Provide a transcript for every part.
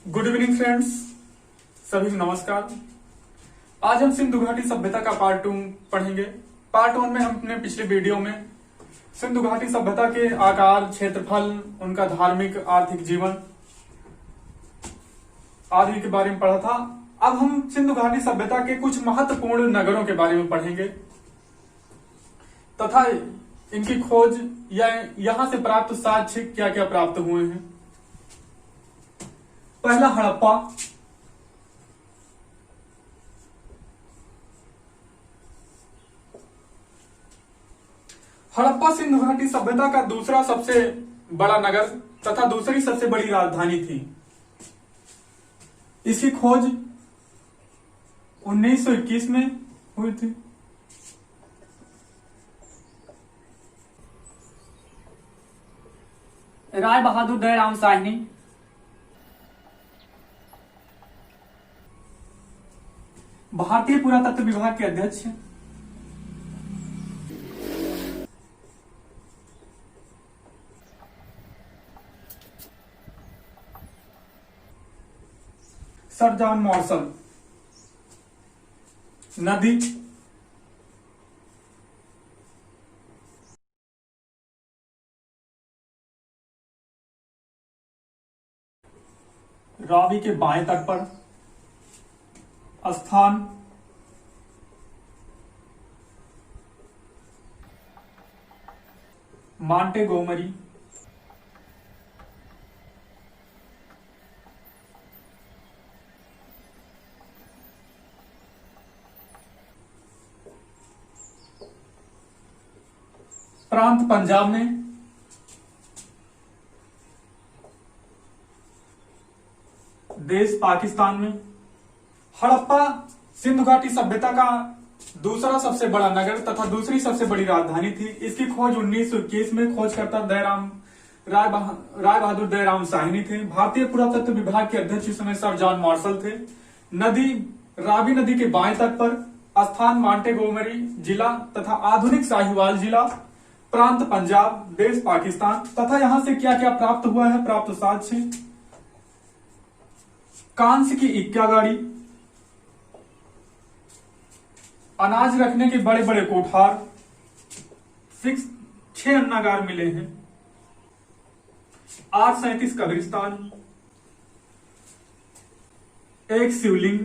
Good evening friends, सभी को नमस्कार। आज हम सिंधु घाटी सभ्यता का पार्ट 2 पढ़ेंगे। पार्ट 1 में हम अपने पिछले वीडियो में सिंधु घाटी सभ्यता के आकार, क्षेत्रफल, उनका धार्मिक आर्थिक जीवन आदि के बारे में पढ़ा था। अब हम सिंधु घाटी सभ्यता के कुछ महत्वपूर्ण नगरों के बारे में पढ़ेंगे तथा इनकी खोज या यहां से प्राप्त साक्ष्य क्या क्या प्राप्त हुए हैं। पहला, हड़प्पा। हड़प्पा सिंधु घाटी सभ्यता का दूसरा सबसे बड़ा नगर तथा दूसरी सबसे बड़ी राजधानी थी। इसकी खोज 1921 में हुई थी। राय बहादुर दयाराम साहनी। भारतीय पुरातत्व विभाग के अध्यक्ष। Sir John Marshall. नदी, रावी के बाएं तट पर। स्थान, मांटेगोमरी। प्रांत, पंजाब में। देश, पाकिस्तान में। हड़प्पा सिंधु घाटी सभ्यता का दूसरा सबसे बड़ा नगर तथा दूसरी सबसे बड़ी राजधानी थी। इसकी खोज 1921 में खोजकर्ता राय बहादुर दयाराम साहनी थे। भारतीय पुरातत्व विभाग के अध्यक्ष इस समय सर जॉन मार्शल थे। नदी, रावी नदी के बाएं तट पर। स्थान, मांटेगोमरी जिला तथा आधुनिक साहिवाल जिला। प्रांत, पंजाब। देश, पाकिस्तान। तथा यहां से क्या क्या प्राप्त हुआ है, प्राप्त साक्ष्य। कांस्य की इक्का गाड़ी, अनाज रखने के बड़े बड़े कोठार, 6 अन्नागार मिले हैं। 837 कब्रिस्तान, एक शिवलिंग।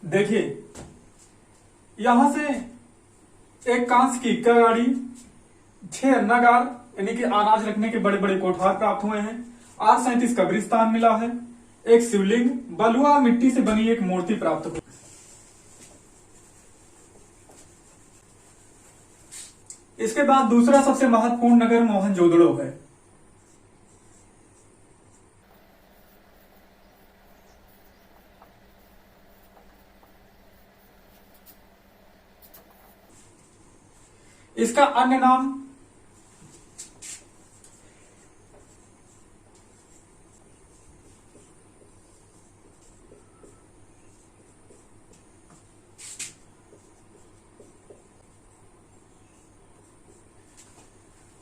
देखिए, यहां से एक कांस्य की इक्का गाड़ी, 6 अन्नागार यानी कि अनाज रखने के बड़े बड़े कोठार प्राप्त हुए हैं। 837 कब्रिस्तान मिला है। एक शिवलिंग, बलुआ मिट्टी से बनी एक मूर्ति प्राप्त हुई। इसके बाद दूसरा सबसे महत्वपूर्ण नगर मोहनजोदड़ो है। इसका अन्य नाम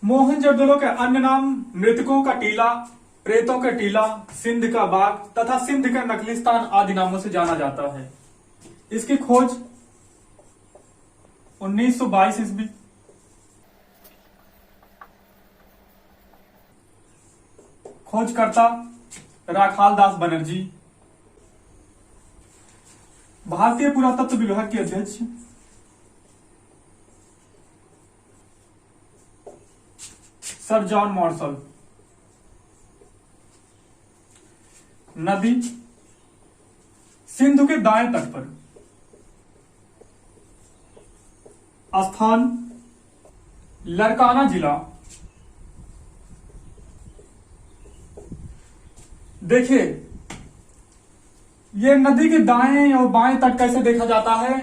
मोहनजोदड़ो का अन्य नाम मृतकों का टीला, प्रेतों का टीला, सिंध का बाग तथा सिंध का नकलिस्तान आदि नामों से जाना जाता है। इसकी खोज 1922 ईस्वी। खोजकर्ता राखाल दास बनर्जी। भारतीय पुरातत्व विभाग के अध्यक्ष सर जॉन मार्शल। नदी, सिंधु के दाएं तट पर। स्थान, लरकाना जिला। देखिए, ये नदी के दाएं और बाएं तट कैसे देखा जाता है।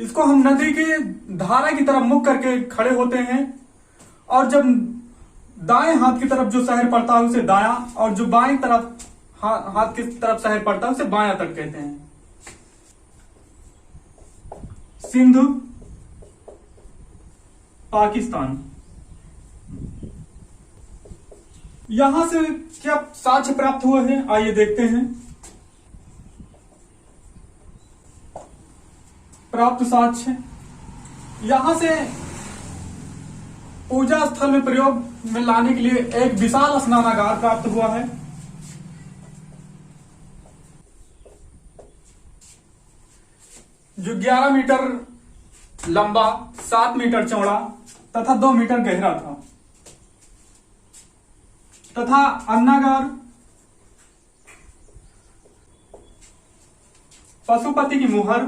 इसको हम नदी के धारा की तरफ मुख करके खड़े होते हैं और जब दाएं हाथ की तरफ जो शहर पड़ता है उसे दायां और जो बाएं तरफ हाथ की तरफ शहर पड़ता है उसे बायां तट कहते हैं। सिंधु पाकिस्तान। यहां से क्या साक्ष्य प्राप्त हुए हैं, आइए देखते हैं। प्राप्त साक्ष्य, यहां से पूजा स्थल में प्रयोग में लाने के लिए एक विशाल स्नानागार प्राप्त हुआ है। जो 11 मीटर लंबा, 7 मीटर चौड़ा तथा 2 मीटर गहरा था, तथा अन्नागार पशुपति की मुहर,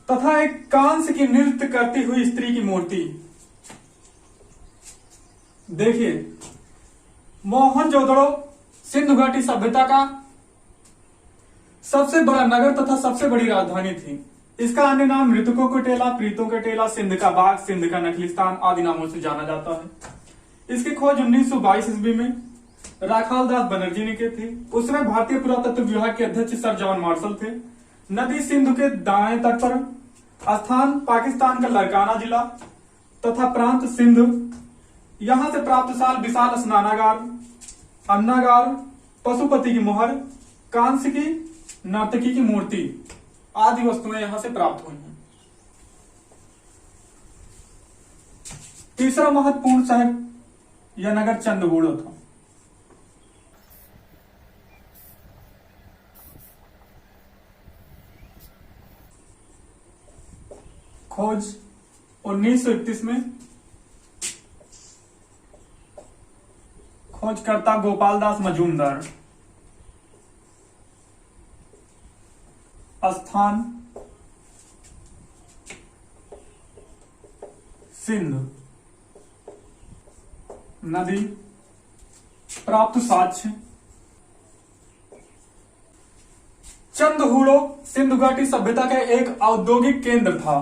तथा एक कांस की नृत्य करती हुई स्त्री की मूर्ति। देखिए, मोहनजोदड़ो सिंधु घाटी सभ्यता का सबसे बड़ा नगर तथा सबसे बड़ी राजधानी थी। इसका अन्य नाम मृतकों का टेला, प्रीतों का टेला, सिंध का बाग, सिंध का नखलिस्तान आदि नामों से जाना जाता है। इसकी खोज 1922 ईस्वी में राखाल दास बनर्जी ने की थी। उसमें भारतीय पुरातत्व विभाग के अध्यक्ष सर जॉन मार्शल थे। नदी सिंधु के दाएं तट पर, स्थान पाकिस्तान का लड़काना जिला तथा प्रांत सिंधु। यहां से प्राप्त साल विशाल स्नानागार, अन्नागार, पशुपति की मुहर, कांस्य की नर्तकी की मूर्ति आदि वस्तुएं यहां से प्राप्त हुई हैं। तीसरा महत्वपूर्ण शहर यह नगर चंदगुड़ो था। खोज 1931 में खोजकर्ता गोपाल दास मजूमदार। स्थान सिंध। नदी। प्राप्त साक्ष्य, चंदहुड़ो सिंधु घाटी सभ्यता का एक औद्योगिक केंद्र था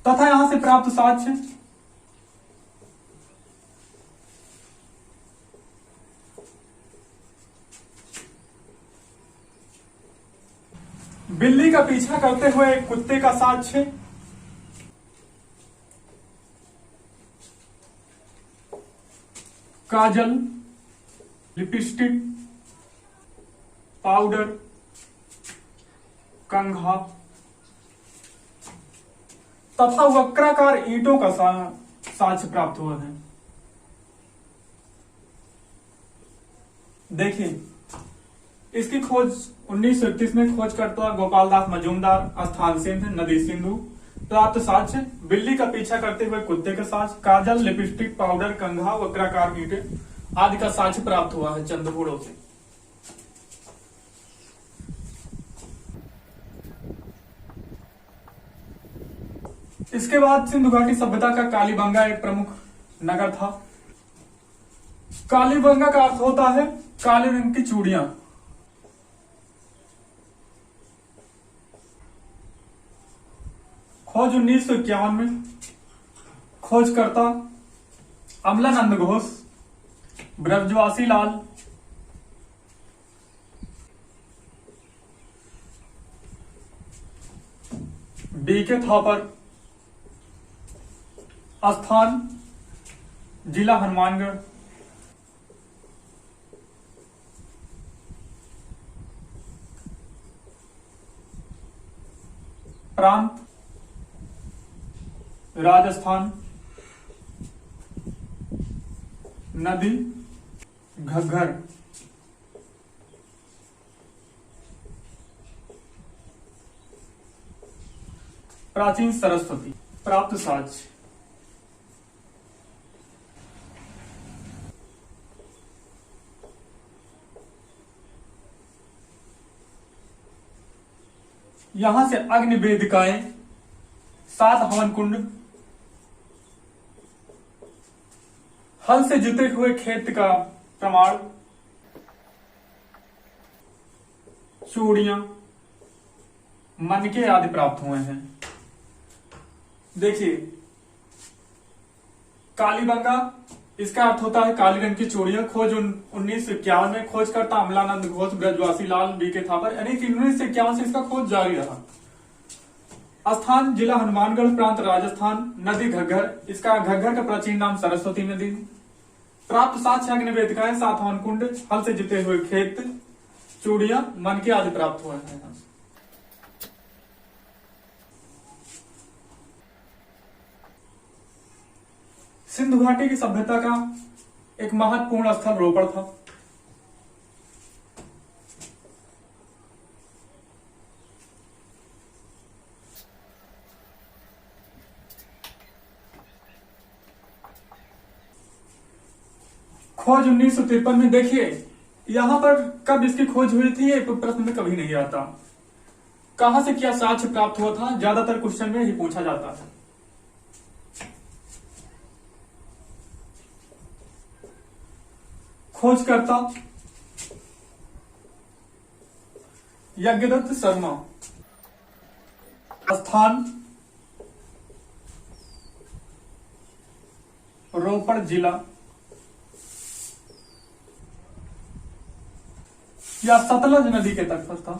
तथा यहां से प्राप्त साक्ष्य, बिल्ली का पीछा करते हुए एक कुत्ते का साक्ष्य, काजल, लिपस्टिक, पाउडर, कंघा तथा वक्राकार ईंटों का साक्ष्य प्राप्त हुआ है। देखिए, इसकी खोज 1931 में खोजकर्ता गोपाल दास मजूमदार, स्थान सिंध, नदी सिंधु। प्राप्त साक्ष्य, बिल्ली का पीछा करते हुए कुत्ते का साक्ष्य, काजल, लिपस्टिक, पाउडर, कंघा, वक्राकार ईंटें आदि का साक्ष्य प्राप्त हुआ है चंदहुड़ो से। इसके बाद सिंधु घाटी सभ्यता का कालीबंगा एक प्रमुख नगर था। कालीबंगा का अर्थ होता है काले रंग की चूड़ियां। खोज 1951 में खोजकर्ता अमलानंद घोष, ब्रजवासी लाल, बीके थॉपर, स्थान जिला हनुमानगढ़, प्रांत राजस्थान, नदी घग्गर, प्राचीन सरस्वती। प्राप्त साक्ष्य, यहां से अग्नि वेदिकाएं, 7 हवन कुंड, हल से जुते हुए खेत का प्रमाण, चूड़ियां, मनके आदि प्राप्त हुए हैं। देखिए, कालीबंगा इसका अर्थ होता है काली रंग की चूड़ियां। खोज 1951 में खोजकर्ता अमलानंद घोष, ब्रजवासी लाल, बीके थापर, यानी कि 1951 से इसका खोज जारी रहा। स्थान जिला हनुमानगढ़, प्रांत राजस्थान। नदी घग्गर, इसका घग्गर का प्राचीन नाम सरस्वती नदी। प्राप्त साक्ष्य अग्निवेदिकाएं, सातवाहन कुंड, हल से जुते हुए खेत, चूड़ियां, मन के आदि प्राप्त हुए हैं। सिंधु घाटी की सभ्यता का एक महत्वपूर्ण स्थल रोपड़ था। खोज 1953 में। देखिए यहां पर कब इसकी खोज हुई थी ये प्रश्न में कभी नहीं आता। कहां से क्या साक्ष्य प्राप्त हुआ था, ज्यादातर क्वेश्चन में ही पूछा जाता है। खोजकर्ता यज्ञदत्त शर्मा। स्थान रोपड़ जिला। या सतलज नदी के तट पर था।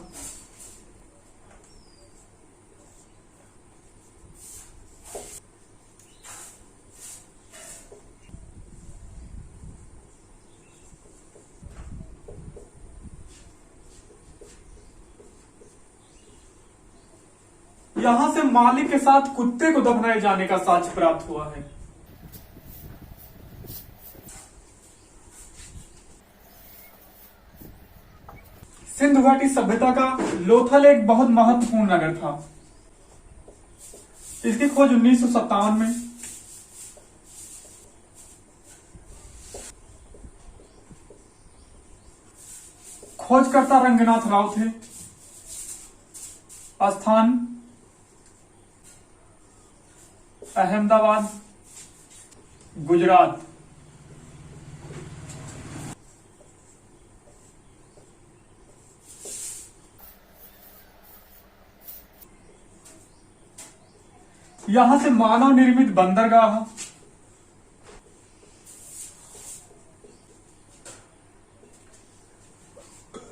यहां से मालिक के साथ कुत्ते को दफनाए जाने का साक्ष्य प्राप्त हुआ है। सिंधु घाटी सभ्यता का लोथल एक बहुत महत्वपूर्ण नगर था। इसकी खोज 1957 में। खोजकर्ता रंगनाथ राव थे। स्थान अहमदाबाद, गुजरात। यहां से मानव निर्मित बंदरगाह,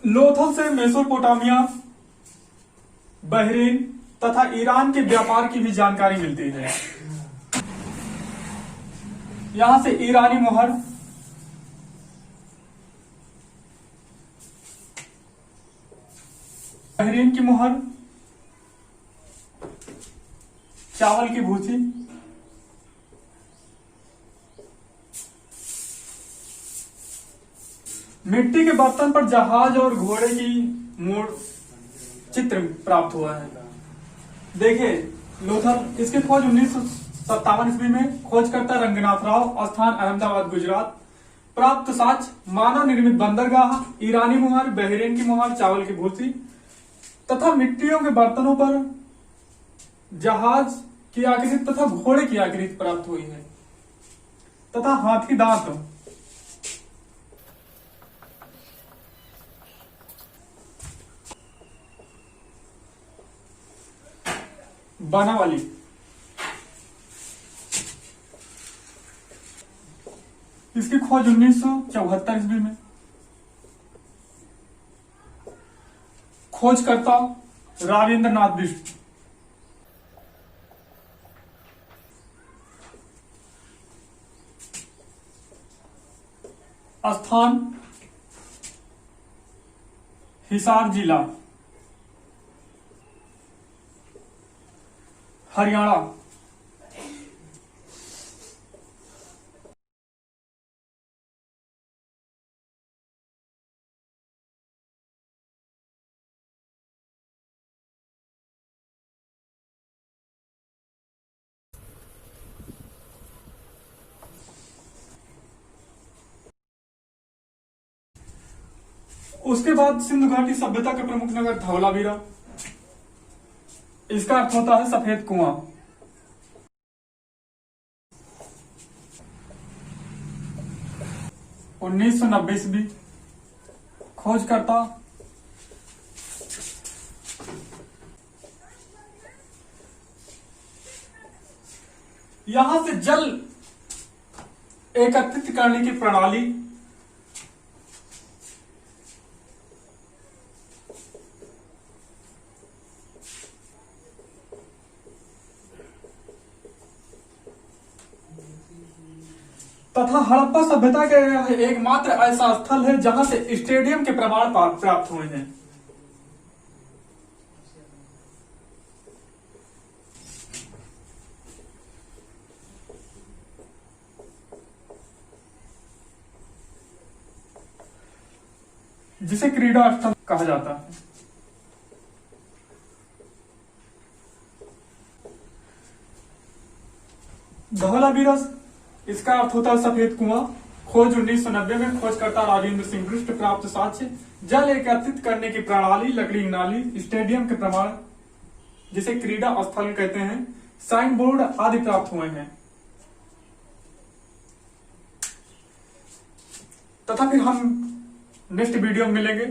लोथल से मेसोपोटामिया, बहरीन तथा ईरान के व्यापार की भी जानकारी मिलती है। यहां से ईरानी मोहर, बहरीन की मोहर, चावल की भूसी, मिट्टी के बर्तन पर जहाज और घोड़े की मूड चित्र प्राप्त हुआ है। देखिए लोथल, इसकी खोज 1957 ईस्वी में। खोजकर्ता रंगनाथ राव। स्थान अहमदाबाद, गुजरात। प्राप्त साक्ष्य मानव निर्मित बंदरगाह, ईरानी मुहर, बहरीन की मुहर, चावल की भूसी तथा मिट्टियों के बर्तनों पर जहाज की आकृति तथा घोड़े की आकृति प्राप्त हुई है तथा हाथी दांत। बनावली, इसकी खोज 1974 ईस्वी में। खोजकर्ता राजेंद्र नाथ बिष्ट। स्थान हिसार जिला, हरियाणा। उसके बाद सिंधु घाटी सभ्यता के प्रमुख नगर धवलावीरा। इसका अर्थ होता है सफेद कुआं। उन्नीस सौ 1990 ईस्वी। खोजकर्ता यहां से जल एकत्रित करने की प्रणाली, तथा हड़प्पा सभ्यता के एकमात्र ऐसा स्थल है जहां से स्टेडियम के प्रमाण प्राप्त हुए हैं। जिसे क्रीड़ा स्थल कहा जाता है। धवलावीरस, इसका अर्थ होता है सफेद कुआं। खोज 1990 में खोजकर्ता राजेंद्र सिंह बिष्ट प्राप्त साक्ष्य, जल एकत्रित करने की प्रणाली, लकड़ी नाली, स्टेडियम के प्रमाण जिसे क्रीड़ा स्थल कहते हैं, साइन बोर्ड आदि प्राप्त हुए हैं। तथा फिर हम नेक्स्ट वीडियो में मिलेंगे।